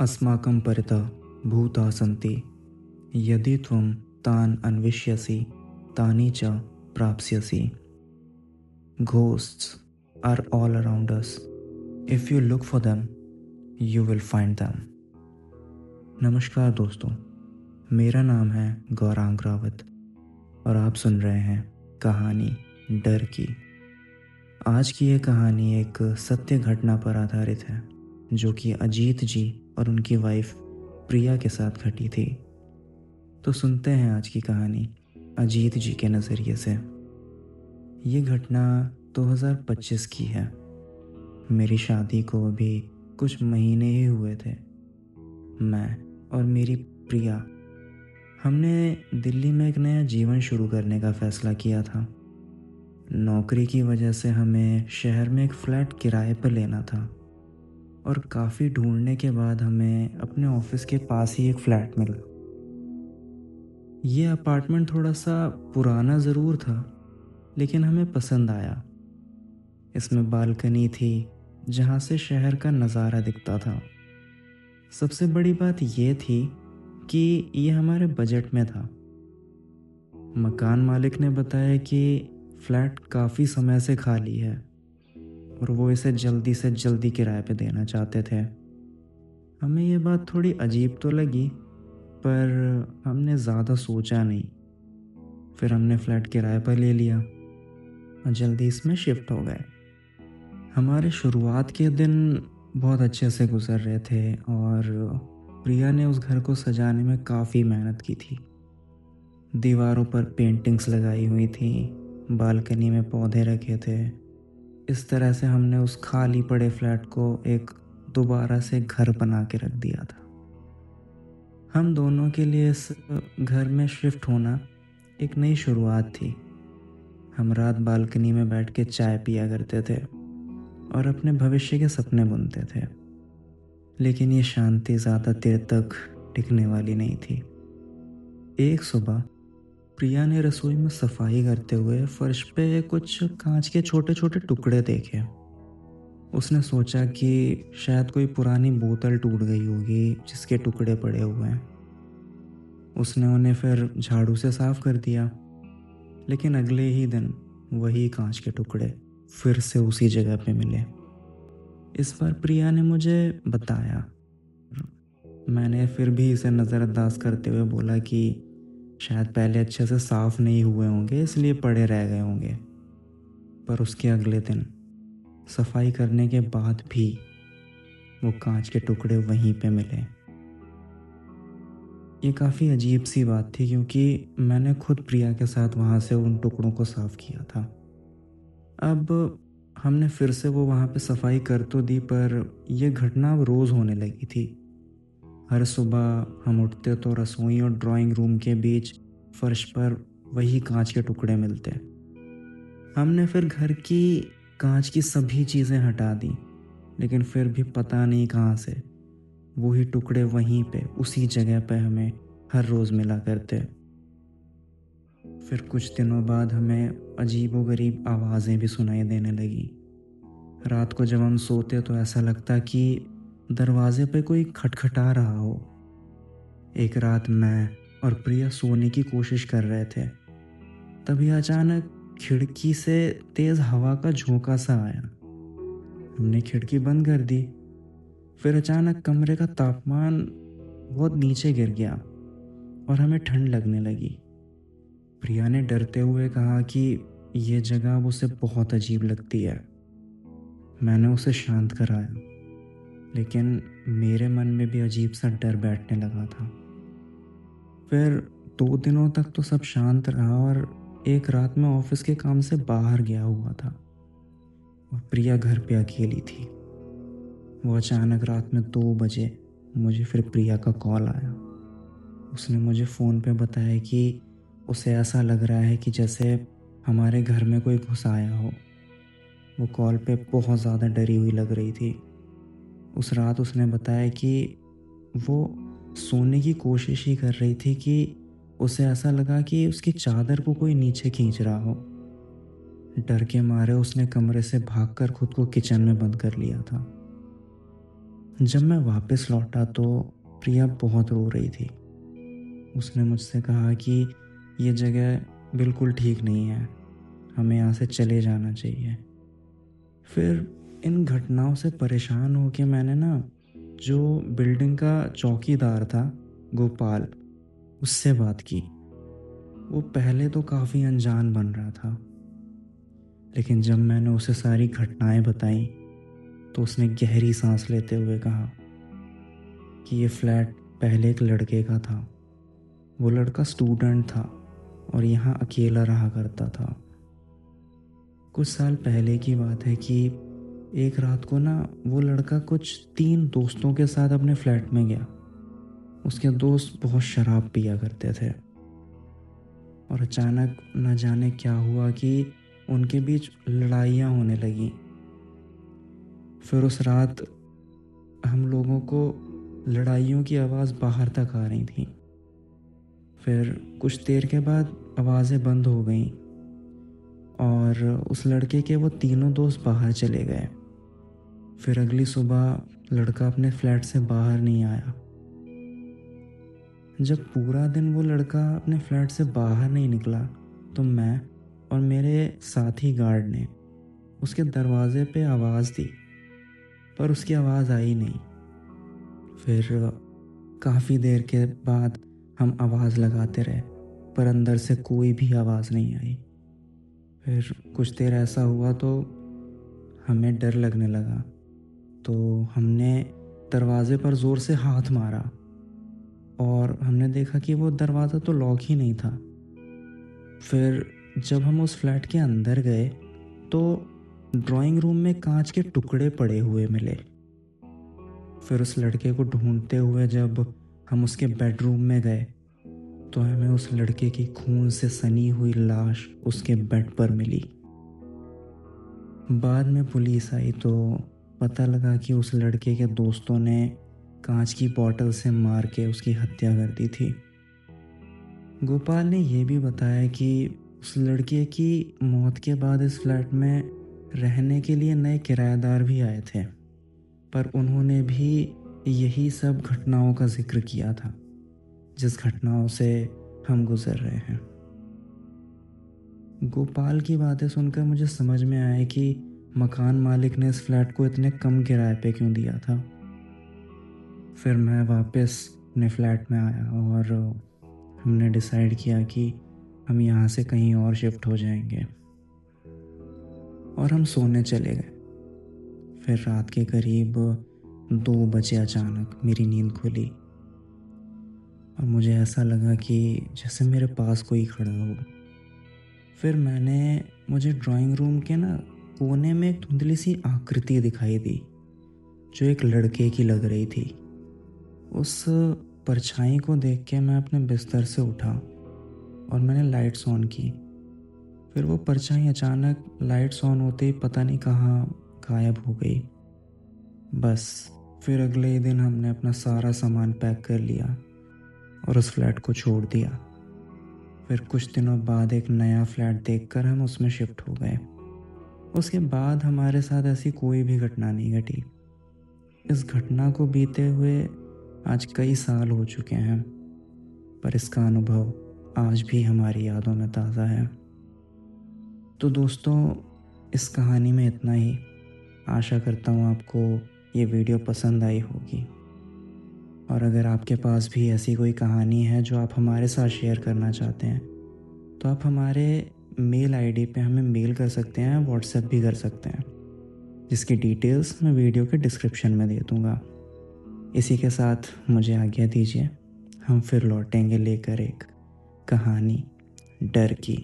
अस्माकं परितः भूताः सन्ति यदि त्वं तान् अन्विष्यसि तानि च प्राप्स्यसि। Ghosts are all around us. If you look for them, you will find them. नमस्कार दोस्तों, मेरा नाम है गौरांग रावत और आप सुन रहे हैं कहानी डर की। आज की ये कहानी एक सत्य घटना पर आधारित है जो कि अजीत जी और उनकी वाइफ प्रिया के साथ घटी थी। तो सुनते हैं आज की कहानी अजीत जी के नज़रिए से। ये घटना 2025 की है। मेरी शादी को अभी कुछ महीने ही हुए थे। मैं और मेरी प्रिया हमने दिल्ली में एक नया जीवन शुरू करने का फ़ैसला किया था। नौकरी की वजह से हमें शहर में एक फ्लैट किराए पर लेना था और काफ़ी ढूंढने के बाद हमें अपने ऑफिस के पास ही एक फ्लैट मिला। ये अपार्टमेंट थोड़ा सा पुराना ज़रूर था, लेकिन हमें पसंद आया। इसमें बालकनी थी जहाँ से शहर का नज़ारा दिखता था। सबसे बड़ी बात ये थी कि ये हमारे बजट में था। मकान मालिक ने बताया कि फ्लैट काफ़ी समय से खाली है और वो इसे जल्दी से जल्दी किराए पे देना चाहते थे। हमें ये बात थोड़ी अजीब तो लगी, पर हमने ज़्यादा सोचा नहीं। फिर हमने फ्लैट किराए पर ले लिया और जल्दी इसमें शिफ्ट हो गए। हमारे शुरुआत के दिन बहुत अच्छे से गुजर रहे थे और प्रिया ने उस घर को सजाने में काफ़ी मेहनत की थी। दीवारों पर पेंटिंग्स लगाई हुई थी, बालकनी में पौधे रखे थे। इस तरह से हमने उस खाली पड़े फ्लैट को एक दोबारा से घर बना के रख दिया था। हम दोनों के लिए इस घर में शिफ्ट होना एक नई शुरुआत थी। हम रात बालकनी में बैठ के चाय पिया करते थे और अपने भविष्य के सपने बुनते थे। लेकिन ये शांति ज़्यादा देर तक टिकने वाली नहीं थी। एक सुबह प्रिया ने रसोई में सफाई करते हुए फर्श पे कुछ कांच के छोटे छोटे टुकड़े देखे। उसने सोचा कि शायद कोई पुरानी बोतल टूट गई होगी जिसके टुकड़े पड़े हुए हैं। उसने उन्हें फिर झाड़ू से साफ कर दिया, लेकिन अगले ही दिन वही कांच के टुकड़े फिर से उसी जगह पे मिले। इस बार प्रिया ने मुझे बताया। मैंने फिर भी इसे नज़रअंदाज करते हुए बोला कि शायद पहले अच्छे से साफ नहीं हुए होंगे, इसलिए पड़े रह गए होंगे। पर उसके अगले दिन सफाई करने के बाद भी वो कांच के टुकड़े वहीं पे मिले। ये काफ़ी अजीब सी बात थी क्योंकि मैंने खुद प्रिया के साथ वहाँ से उन टुकड़ों को साफ़ किया था। अब हमने फिर से वो वहाँ पे सफाई कर तो दी, पर यह घटना अब रोज़ होने लगी थी। हर सुबह हम उठते तो रसोई और ड्राइंग रूम के बीच फर्श पर वही कांच के टुकड़े मिलते। हमने फिर घर की कांच की सभी चीज़ें हटा दी, लेकिन फिर भी पता नहीं कहाँ से वही टुकड़े वहीं पे उसी जगह पे हमें हर रोज़ मिला करते। फिर कुछ दिनों बाद हमें अजीबोगरीब आवाज़ें भी सुनाई देने लगी। रात को जब हम सोते तो ऐसा लगता कि दरवाजे पे कोई खटखटा रहा हो। एक रात मैं और प्रिया सोने की कोशिश कर रहे थे, तभी अचानक खिड़की से तेज़ हवा का झोंका सा आया। हमने खिड़की बंद कर दी। फिर अचानक कमरे का तापमान बहुत नीचे गिर गया और हमें ठंड लगने लगी। प्रिया ने डरते हुए कहा कि ये जगह अब उसे बहुत अजीब लगती है। मैंने उसे शांत कराया, लेकिन मेरे मन में भी अजीब सा डर बैठने लगा था। फिर 2 दिनों तक तो सब शांत रहा और एक रात में ऑफिस के काम से बाहर गया हुआ था और प्रिया घर पे अकेली थी। वो अचानक रात में 2 बजे मुझे फिर प्रिया का कॉल आया। उसने मुझे फ़ोन पे बताया कि उसे ऐसा लग रहा है कि जैसे हमारे घर में कोई घुस आया हो। वो कॉल पे बहुत ज़्यादा डरी हुई लग रही थी। उस रात उसने बताया कि वो सोने की कोशिश ही कर रही थी कि उसे ऐसा लगा कि उसकी चादर को कोई नीचे खींच रहा हो। डर के मारे उसने कमरे से भागकर खुद को किचन में बंद कर लिया था। जब मैं वापस लौटा तो प्रिया बहुत रो रही थी। उसने मुझसे कहा कि ये जगह बिल्कुल ठीक नहीं है, हमें यहाँ से चले जाना चाहिए। फिर इन घटनाओं से परेशान होकर मैंने ना जो बिल्डिंग का चौकीदार था, गोपाल, उससे बात की। वो पहले तो काफ़ी अनजान बन रहा था, लेकिन जब मैंने उसे सारी घटनाएं बताई तो उसने गहरी सांस लेते हुए कहा कि ये फ्लैट पहले एक लड़के का था। वो लड़का स्टूडेंट था और यहाँ अकेला रहा करता था। कुछ साल पहले की बात है कि एक रात को ना वो लड़का कुछ 3 दोस्तों के साथ अपने फ्लैट में गया। उसके दोस्त बहुत शराब पिया करते थे और अचानक न जाने क्या हुआ कि उनके बीच लड़ाइयाँ होने लगी। फिर उस रात हम लोगों को लड़ाइयों की आवाज़ बाहर तक आ रही थी। फिर कुछ देर के बाद आवाज़ें बंद हो गईं और उस लड़के के वो तीनों दोस्त बाहर चले गए। फिर अगली सुबह लड़का अपने फ्लैट से बाहर नहीं आया। जब पूरा दिन वो लड़का अपने फ्लैट से बाहर नहीं निकला तो मैं और मेरे साथी गार्ड ने उसके दरवाजे पे आवाज़ दी, पर उसकी आवाज़ आई नहीं। फिर काफ़ी देर के बाद हम आवाज़ लगाते रहे, पर अंदर से कोई भी आवाज़ नहीं आई। फिर कुछ देर ऐसा हुआ तो हमें डर लगने लगा, तो हमने दरवाजे पर ज़ोर से हाथ मारा और हमने देखा कि वो दरवाज़ा तो लॉक ही नहीं था। फिर जब हम उस फ्लैट के अंदर गए तो ड्राइंग रूम में कांच के टुकड़े पड़े हुए मिले। फिर उस लड़के को ढूंढते हुए जब हम उसके बेडरूम में गए तो हमें उस लड़के की खून से सनी हुई लाश उसके बेड पर मिली। बाद में पुलिस आई तो पता लगा कि उस लड़के के दोस्तों ने कांच की बोतल से मार के उसकी हत्या कर दी थी। गोपाल ने यह भी बताया कि उस लड़के की मौत के बाद इस फ्लैट में रहने के लिए नए किराएदार भी आए थे, पर उन्होंने भी यही सब घटनाओं का जिक्र किया था जिस घटनाओं से हम गुजर रहे हैं। गोपाल की बातें सुनकर मुझे समझ में आया कि मकान मालिक ने इस फ्लैट को इतने कम किराए पे क्यों दिया था। फिर मैं वापस अपने फ्लैट में आया और हमने डिसाइड किया कि हम यहाँ से कहीं और शिफ्ट हो जाएंगे और हम सोने चले गए। फिर रात के करीब 2 बजे अचानक मेरी नींद खुली और मुझे ऐसा लगा कि जैसे मेरे पास कोई खड़ा हो। फिर मुझे ड्राइंग रूम के ना कोने में एक धुंधली सी आकृति दिखाई दी जो एक लड़के की लग रही थी। उस परछाई को देख के मैं अपने बिस्तर से उठा और मैंने लाइट्स ऑन की। फिर वो परछाई अचानक लाइट्स ऑन होते ही पता नहीं कहाँ गायब हो गई। बस फिर अगले ही दिन हमने अपना सारा सामान पैक कर लिया और उस फ्लैट को छोड़ दिया। फिर कुछ दिनों बाद एक नया फ्लैट देखकर हम उसमें शिफ्ट हो गए। उसके बाद हमारे साथ ऐसी कोई भी घटना नहीं घटी। इस घटना को बीते हुए आज कई साल हो चुके हैं, पर इसका अनुभव आज भी हमारी यादों में ताज़ा है। तो दोस्तों, इस कहानी में इतना ही। आशा करता हूँ आपको ये वीडियो पसंद आई होगी, और अगर आपके पास भी ऐसी कोई कहानी है जो आप हमारे साथ शेयर करना चाहते हैं तो आप हमारे मेल आईडी पे हमें मेल कर सकते हैं, व्हाट्सएप भी कर सकते हैं, जिसकी डिटेल्स मैं वीडियो के डिस्क्रिप्शन में दे दूँगा। इसी के साथ मुझे आज्ञा दीजिए। हम फिर लौटेंगे लेकर एक कहानी, डर की।